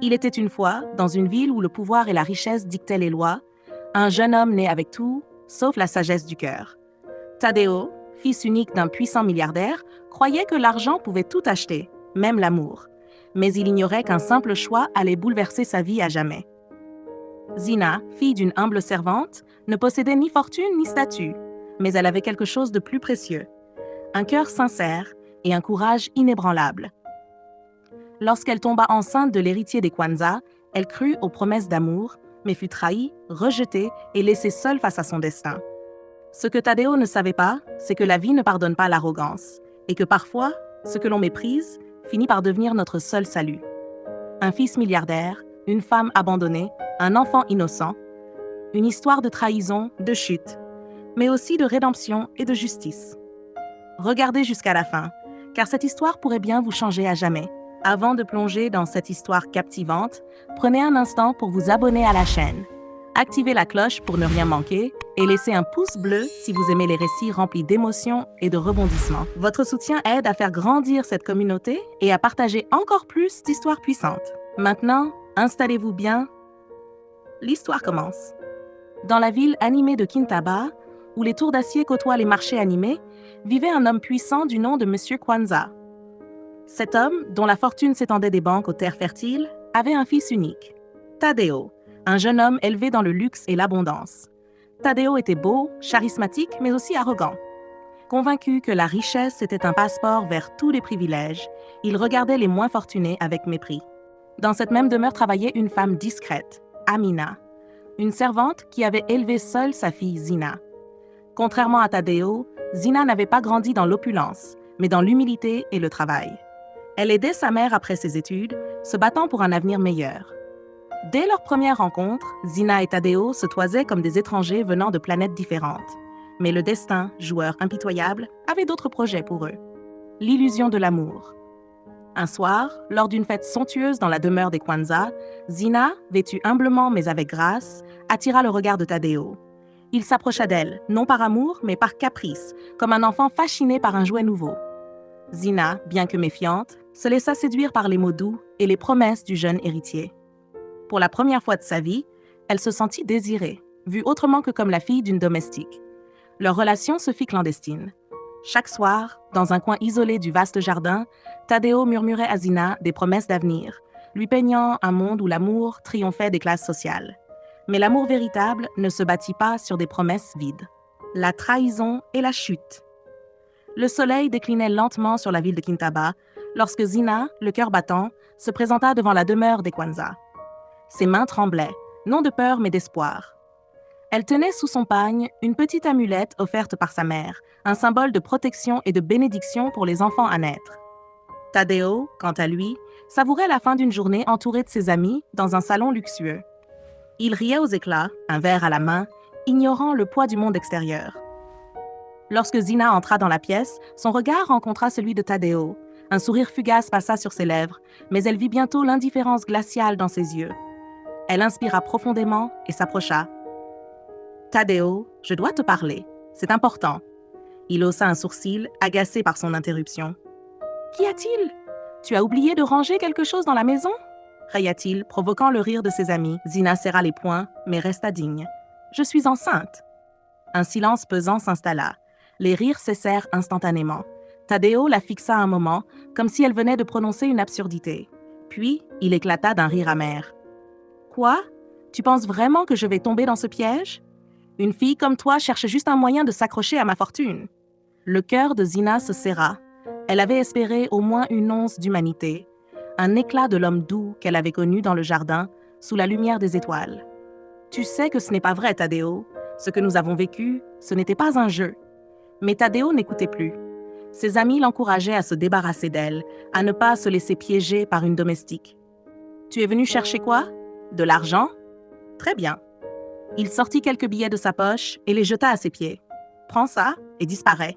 Il était une fois, dans une ville où le pouvoir et la richesse dictaient les lois, un jeune homme né avec tout, sauf la sagesse du cœur. Taddeo, fils unique d'un puissant milliardaire, croyait que l'argent pouvait tout acheter, même l'amour. Mais il ignorait qu'un simple choix allait bouleverser sa vie à jamais. Zina, fille d'une humble servante, ne possédait ni fortune ni statut, mais elle avait quelque chose de plus précieux, un cœur sincère et un courage inébranlable. Lorsqu'elle tomba enceinte de l'héritier des Kwanzaa, elle crut aux promesses d'amour, mais fut trahie, rejetée et laissée seule face à son destin. Ce que Taddeo ne savait pas, c'est que la vie ne pardonne pas l'arrogance, et que parfois, ce que l'on méprise finit par devenir notre seul salut. Un fils milliardaire, une femme abandonnée, un enfant innocent, une histoire de trahison, de chute, mais aussi de rédemption et de justice. Regardez jusqu'à la fin, car cette histoire pourrait bien vous changer à jamais. Avant de plonger dans cette histoire captivante, prenez un instant pour vous abonner à la chaîne. Activez la cloche pour ne rien manquer et laissez un pouce bleu si vous aimez les récits remplis d'émotions et de rebondissements. Votre soutien aide à faire grandir cette communauté et à partager encore plus d'histoires puissantes. Maintenant, installez-vous bien. L'histoire commence. Dans la ville animée de Kintaba, où les tours d'acier côtoient les marchés animés, vivait un homme puissant du nom de Monsieur Kwanzaa. Cet homme, dont la fortune s'étendait des banques aux terres fertiles, avait un fils unique, Taddeo, un jeune homme élevé dans le luxe et l'abondance. Taddeo était beau, charismatique, mais aussi arrogant. Convaincu que la richesse était un passeport vers tous les privilèges, il regardait les moins fortunés avec mépris. Dans cette même demeure travaillait une femme discrète, Amina, une servante qui avait élevé seule sa fille Zina. Contrairement à Taddeo, Zina n'avait pas grandi dans l'opulence, mais dans l'humilité et le travail. Elle aidait sa mère après ses études, se battant pour un avenir meilleur. Dès leur première rencontre, Zina et Taddeo se toisaient comme des étrangers venant de planètes différentes. Mais le destin, joueur impitoyable, avait d'autres projets pour eux. L'illusion de l'amour. Un soir, lors d'une fête somptueuse dans la demeure des Kwanzaa, Zina, vêtue humblement mais avec grâce, attira le regard de Taddeo. Il s'approcha d'elle, non par amour, mais par caprice, comme un enfant fasciné par un jouet nouveau. Zina, bien que méfiante, se laissa séduire par les mots doux et les promesses du jeune héritier. Pour la première fois de sa vie, elle se sentit désirée, vue autrement que comme la fille d'une domestique. Leur relation se fit clandestine. Chaque soir, dans un coin isolé du vaste jardin, Taddeo murmurait à Zina des promesses d'avenir, lui peignant un monde où l'amour triomphait des classes sociales. Mais l'amour véritable ne se bâtit pas sur des promesses vides. La trahison et la chute. Le soleil déclinait lentement sur la ville de Kintaba lorsque Zina, le cœur battant, se présenta devant la demeure des Kwanzaa. Ses mains tremblaient, non de peur mais d'espoir. Elle tenait sous son pagne une petite amulette offerte par sa mère, un symbole de protection et de bénédiction pour les enfants à naître. Taddeo, quant à lui, savourait la fin d'une journée entouré de ses amis dans un salon luxueux. Il riait aux éclats, un verre à la main, ignorant le poids du monde extérieur. Lorsque Zina entra dans la pièce, son regard rencontra celui de Taddeo. Un sourire fugace passa sur ses lèvres, mais elle vit bientôt l'indifférence glaciale dans ses yeux. Elle inspira profondément et s'approcha. « Taddeo, je dois te parler. C'est important. » Il haussa un sourcil, agacé par son interruption. « Qu'y a-t-il? Tu as oublié de ranger quelque chose dans la maison ?» raya-t-il, provoquant le rire de ses amis. Zina serra les poings, mais resta digne. « Je suis enceinte. » Un silence pesant s'installa. Les rires cessèrent instantanément. Taddeo la fixa un moment, comme si elle venait de prononcer une absurdité. Puis, il éclata d'un rire amer. « Quoi? Tu penses vraiment que je vais tomber dans ce piège? Une fille comme toi cherche juste un moyen de s'accrocher à ma fortune. » Le cœur de Zina se serra. Elle avait espéré au moins une once d'humanité, un éclat de l'homme doux qu'elle avait connu dans le jardin, sous la lumière des étoiles. « Tu sais que ce n'est pas vrai, Taddeo. Ce que nous avons vécu, ce n'était pas un jeu. » Mais Taddeo n'écoutait plus. Ses amis l'encourageaient à se débarrasser d'elle, à ne pas se laisser piéger par une domestique. « Tu es venu chercher quoi? De l'argent? Très bien. » Il sortit quelques billets de sa poche et les jeta à ses pieds. « Prends ça et disparais. »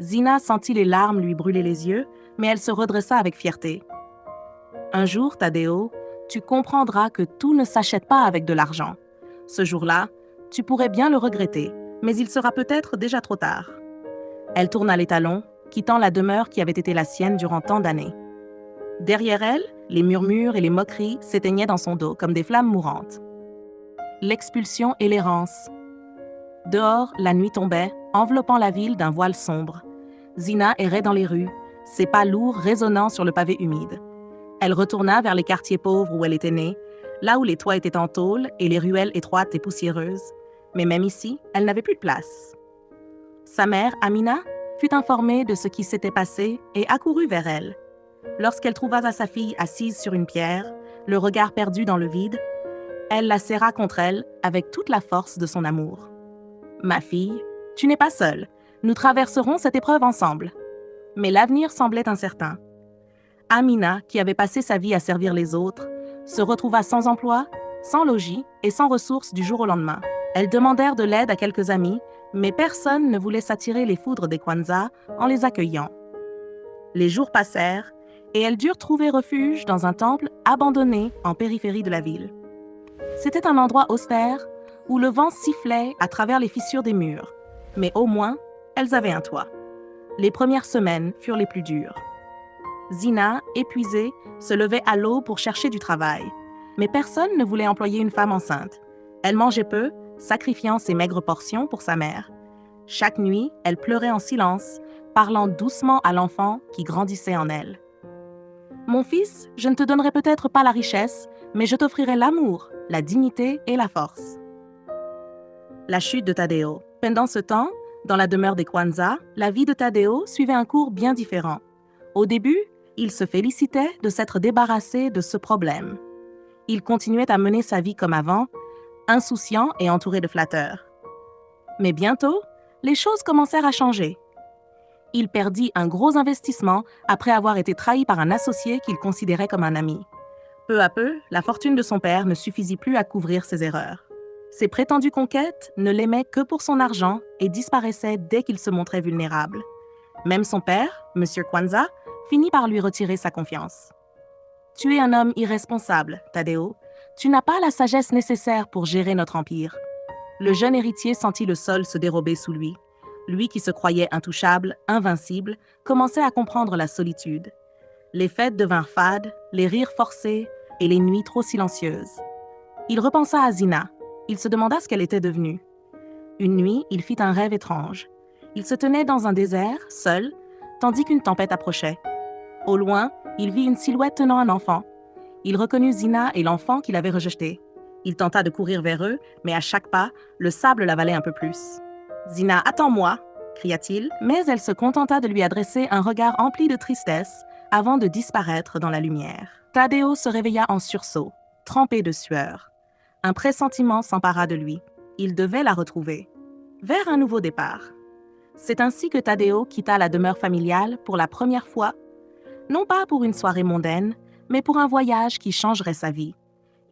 Zina sentit les larmes lui brûler les yeux, mais elle se redressa avec fierté. « Un jour, Taddeo, tu comprendras que tout ne s'achète pas avec de l'argent. Ce jour-là, tu pourrais bien le regretter, mais il sera peut-être déjà trop tard. » Elle tourna les talons, quittant la demeure qui avait été la sienne durant tant d'années. Derrière elle, Les murmures et les moqueries s'éteignaient dans son dos comme des flammes mourantes. L'expulsion et l'errance. Dehors, la nuit tombait, enveloppant la ville d'un voile sombre. Zina errait dans les rues, ses pas lourds résonnant sur le pavé humide. Elle retourna vers les quartiers pauvres où elle était née, là où les toits étaient en tôle et les ruelles étroites et poussiéreuses. Mais même ici, elle n'avait plus de place. Sa mère, Amina, fut informée de ce qui s'était passé et accourut vers elle. Lorsqu'elle trouva sa fille assise sur une pierre, le regard perdu dans le vide, elle la serra contre elle avec toute la force de son amour. « Ma fille, tu n'es pas seule. Nous traverserons cette épreuve ensemble. » Mais l'avenir semblait incertain. Amina, qui avait passé sa vie à servir les autres, se retrouva sans emploi, sans logis et sans ressources du jour au lendemain. Elles demandèrent de l'aide à quelques amis, mais personne ne voulait s'attirer les foudres des Kwanzaa en les accueillant. Les jours passèrent et elles durent trouver refuge dans un temple abandonné en périphérie de la ville. C'était un endroit austère où le vent sifflait à travers les fissures des murs, mais au moins, elles avaient un toit. Les premières semaines furent les plus dures. Zina, épuisée, se levait à l'aube pour chercher du travail. Mais personne ne voulait employer une femme enceinte. Elle mangeait peu, sacrifiant ses maigres portions pour sa mère. Chaque nuit, elle pleurait en silence, parlant doucement à l'enfant qui grandissait en elle. « Mon fils, je ne te donnerai peut-être pas la richesse, mais je t'offrirai l'amour, la dignité et la force. » La chute de Tadeo. Pendant ce temps, dans la demeure des Kwanzaa, la vie de Tadeo suivait un cours bien différent. Au début, il se félicitait de s'être débarrassé de ce problème. Il continuait à mener sa vie comme avant, insouciant et entouré de flatteurs. Mais bientôt, les choses commencèrent à changer. Il perdit un gros investissement après avoir été trahi par un associé qu'il considérait comme un ami. Peu à peu, la fortune de son père ne suffisit plus à couvrir ses erreurs. Ses prétendues conquêtes ne l'aimaient que pour son argent et disparaissaient dès qu'il se montrait vulnérable. Même son père, M. Kwanzaa, finit par lui retirer sa confiance. « Tu es un homme irresponsable, Tadeo. Tu n'as pas la sagesse nécessaire pour gérer notre empire. » Le jeune héritier sentit le sol se dérober sous lui. Lui qui se croyait intouchable, invincible, commençait à comprendre la solitude. Les fêtes devinrent fades, les rires forcés et les nuits trop silencieuses. Il repensa à Zina. Il se demanda ce qu'elle était devenue. Une nuit, il fit un rêve étrange. Il se tenait dans un désert, seul, tandis qu'une tempête approchait. Au loin, il vit une silhouette tenant un enfant. Il reconnut Zina et l'enfant qu'il avait rejeté. Il tenta de courir vers eux, mais à chaque pas, le sable l'avalait un peu plus. « Zina, attends-moi !» cria-t-il, mais elle se contenta de lui adresser un regard empli de tristesse avant de disparaître dans la lumière. Tadeo se réveilla en sursaut, trempé de sueur. Un pressentiment s'empara de lui. Il devait la retrouver. Vers un nouveau départ. C'est ainsi que Tadeo quitta la demeure familiale pour la première fois, non pas pour une soirée mondaine, mais pour un voyage qui changerait sa vie.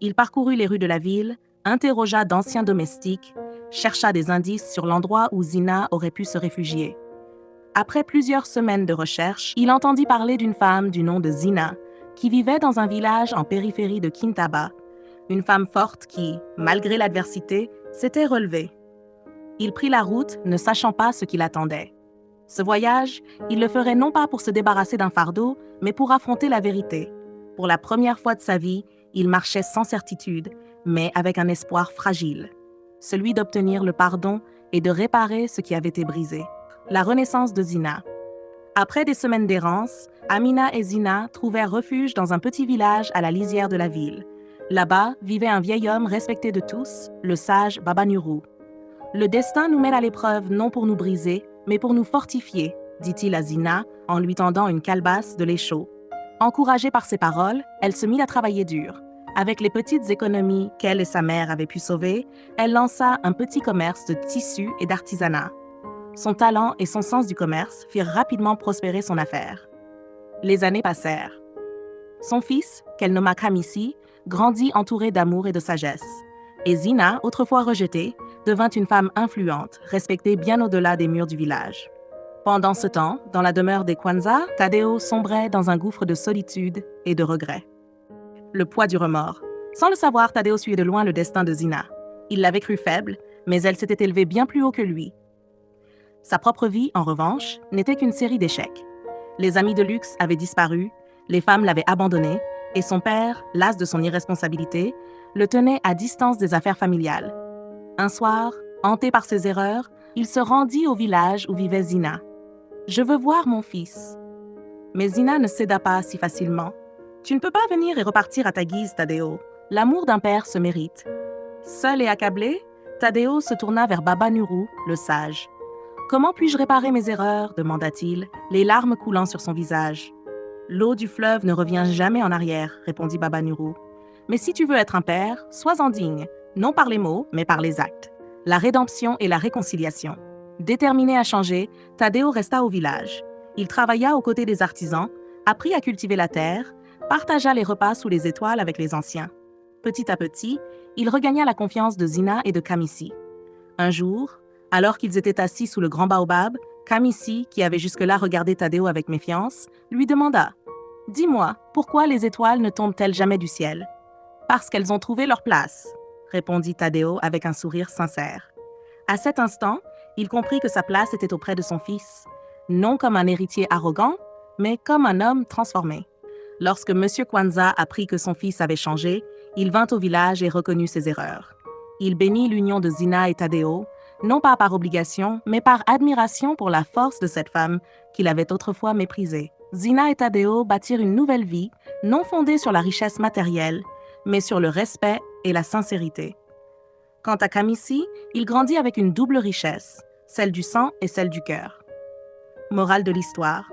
Il parcourut les rues de la ville, interrogea d'anciens domestiques, chercha des indices sur l'endroit où Zina aurait pu se réfugier. Après plusieurs semaines de recherche, il entendit parler d'une femme du nom de Zina, qui vivait dans un village en périphérie de Kintaba, une femme forte qui, malgré l'adversité, s'était relevée. Il prit la route, ne sachant pas ce qui l'attendait. Ce voyage, il le ferait non pas pour se débarrasser d'un fardeau, mais pour affronter la vérité. Pour la première fois de sa vie, il marchait sans certitude, mais avec un espoir fragile, celui d'obtenir le pardon et de réparer ce qui avait été brisé. La renaissance de Zina. Après des semaines d'errance, Amina et Zina trouvèrent refuge dans un petit village à la lisière de la ville. Là-bas vivait un vieil homme respecté de tous, le sage Baba Nuru. « Le destin nous met à l'épreuve non pour nous briser, mais pour nous fortifier, » dit-il à Zina en lui tendant une calebasse de lait chaud. Encouragée par ces paroles, elle se mit à travailler dur. Avec les petites économies qu'elle et sa mère avaient pu sauver, elle lança un petit commerce de tissus et d'artisanat. Son talent et son sens du commerce firent rapidement prospérer son affaire. Les années passèrent. Son fils, qu'elle nomma Kamisi, grandit entouré d'amour et de sagesse. Et Zina, autrefois rejetée, devint une femme influente, respectée bien au-delà des murs du village. Pendant ce temps, dans la demeure des Kwanzaa, Tadeo sombrait dans un gouffre de solitude et de regret. Le poids du remords. Sans le savoir, Tadeo suivait de loin le destin de Zina. Il l'avait crue faible, mais elle s'était élevée bien plus haut que lui. Sa propre vie, en revanche, n'était qu'une série d'échecs. Les amis de luxe avaient disparu, les femmes l'avaient abandonné, et son père, las de son irresponsabilité, le tenait à distance des affaires familiales. Un soir, hanté par ses erreurs, il se rendit au village où vivait Zina. « Je veux voir mon fils. » Mais Zina ne céda pas si facilement. « Tu ne peux pas venir et repartir à ta guise, Tadeo. L'amour d'un père se mérite. » Seul et accablé, Tadeo se tourna vers Baba Nuru, le sage. « Comment puis-je réparer mes erreurs ?» demanda-t-il, les larmes coulant sur son visage. « L'eau du fleuve ne revient jamais en arrière, » répondit Baba Nuru. « Mais si tu veux être un père, sois-en digne, non par les mots, mais par les actes. La rédemption et la réconciliation. » Déterminé à changer, Tadeo resta au village. Il travailla aux côtés des artisans, apprit à cultiver la terre, partagea les repas sous les étoiles avec les anciens. Petit à petit, il regagna la confiance de Zina et de Kamissi. Un jour, alors qu'ils étaient assis sous le grand baobab, Kamissi, qui avait jusque-là regardé Tadeo avec méfiance, lui demanda « Dis-moi, pourquoi les étoiles ne tombent-elles jamais du ciel ?»« Parce qu'elles ont trouvé leur place », répondit Tadeo avec un sourire sincère. À cet instant, il comprit que sa place était auprès de son fils, non comme un héritier arrogant, mais comme un homme transformé. Lorsque M. Kwanzaa apprit que son fils avait changé, il vint au village et reconnut ses erreurs. Il bénit l'union de Zina et Tadeo, non pas par obligation, mais par admiration pour la force de cette femme qu'il avait autrefois méprisée. Zina et Tadeo bâtirent une nouvelle vie, non fondée sur la richesse matérielle, mais sur le respect et la sincérité. Quant à Kamissi, il grandit avec une double richesse, celle du sang et celle du cœur. Morale de l'histoire.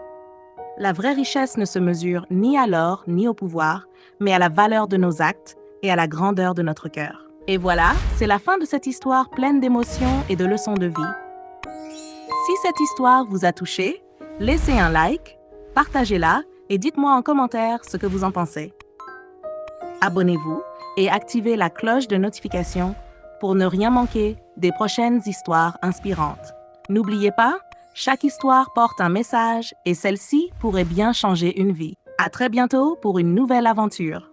La vraie richesse ne se mesure ni à l'or ni au pouvoir, mais à la valeur de nos actes et à la grandeur de notre cœur. Et voilà, c'est la fin de cette histoire pleine d'émotions et de leçons de vie. Si cette histoire vous a touché, laissez un like, partagez-la et dites-moi en commentaire ce que vous en pensez. Abonnez-vous et activez la cloche de notification pour ne rien manquer des prochaines histoires inspirantes. N'oubliez pas, chaque histoire porte un message et celle-ci pourrait bien changer une vie. À très bientôt pour une nouvelle aventure.